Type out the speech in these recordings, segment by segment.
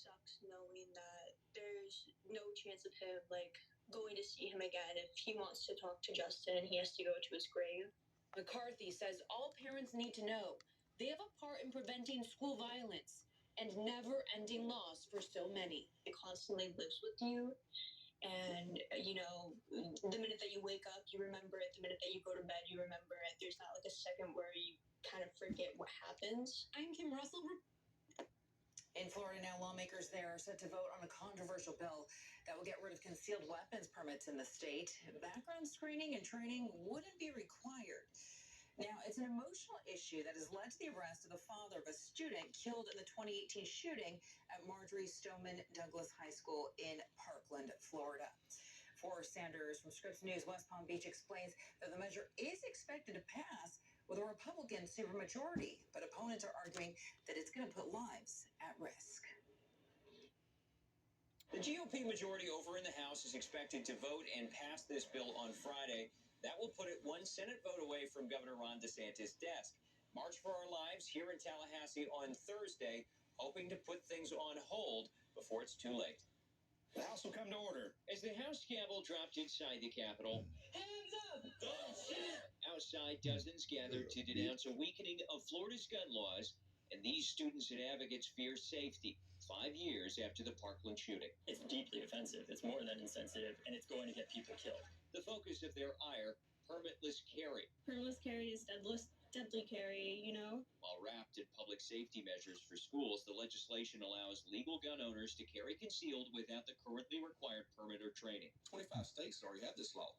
sucks knowing that there's no chance of him going to see him again if he wants to talk to Justin and he has to go to his grave. McCarthy says all parents need to know they have a part in preventing school violence and never-ending loss for so many. It constantly lives with you. And, the minute that you wake up, you remember it. The minute that you go to bed, you remember it. There's not a second where you kind of forget what happens. I'm Kim Russell. In Florida now, lawmakers there are set to vote on a controversial bill that will get rid of concealed weapons permits in the state. Background screening and training wouldn't be required. Now, it's an emotional issue that has led to the arrest of the father of a student killed in the 2018 shooting at Marjorie Stoneman Douglas High School in Parkland, Florida. For Sanders from Scripps News, West Palm Beach explains that the measure is expected to pass with a Republican supermajority, but opponents are arguing that it's going to put lives at risk. The GOP majority over in the House is expected to vote and pass this bill on Friday. That will put it one Senate vote away from Governor Ron DeSantis' desk. March for Our Lives here in Tallahassee on Thursday, hoping to put things on hold before it's too late. The House will come to order. As the House gavel dropped inside the Capitol, Hands up! Don't shoot! Outside, dozens gathered to denounce a weakening of Florida's gun laws, and these students and advocates fear safety 5 years after the Parkland shooting. It's deeply offensive. It's more than insensitive, and it's going to get people killed. The focus of their ire, permitless carry. Permitless carry is deadly carry, While wrapped in public safety measures for schools, the legislation allows legal gun owners to carry concealed without the currently required permit or training. 25 states already have this law.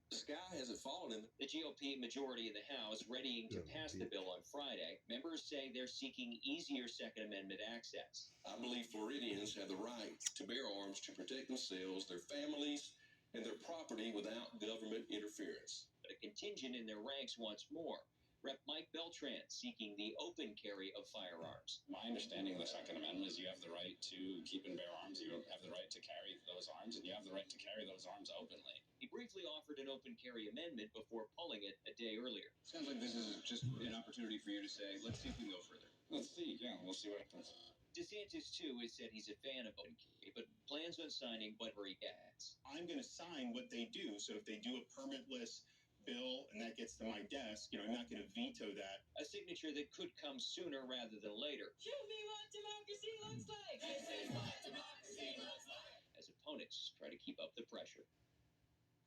The sky hasn't fallen in The GOP majority in the House readying to pass the bill on Friday. Members say they're seeking easier Second Amendment access. I believe Floridians have the right to bear arms to protect themselves, their families, and their property without government interference. But a contingent in their ranks wants more. Rep. Mike Beltran seeking the open carry of firearms. My understanding of the Second Amendment is you have the right to keep and bear arms, you have the right to carry those arms, and you have the right to carry those arms openly. He briefly offered an open carry amendment before pulling it a day earlier. Sounds like this is just an opportunity for you to say, let's see if we can go further. Let's see, yeah, we'll see what happens. DeSantis, too, has said he's a fan of open carry, but plans on signing whatever he gets. I'm going to sign what they do, so if they do a permitless bill and that gets to my desk, I'm not going to veto that. A signature that could come sooner rather than later. Show me what democracy looks like. This is what democracy looks like. As opponents try to keep up the pressure.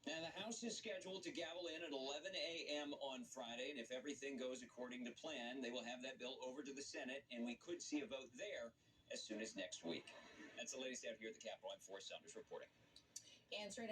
Now, the House is scheduled to gavel in at 11 a.m. on Friday, and if everything goes according to plan, they will have that bill over to the Senate, and we could see a vote there as soon as next week. That's the latest out here at the Capitol. I'm Forrest Saunders reporting. And straight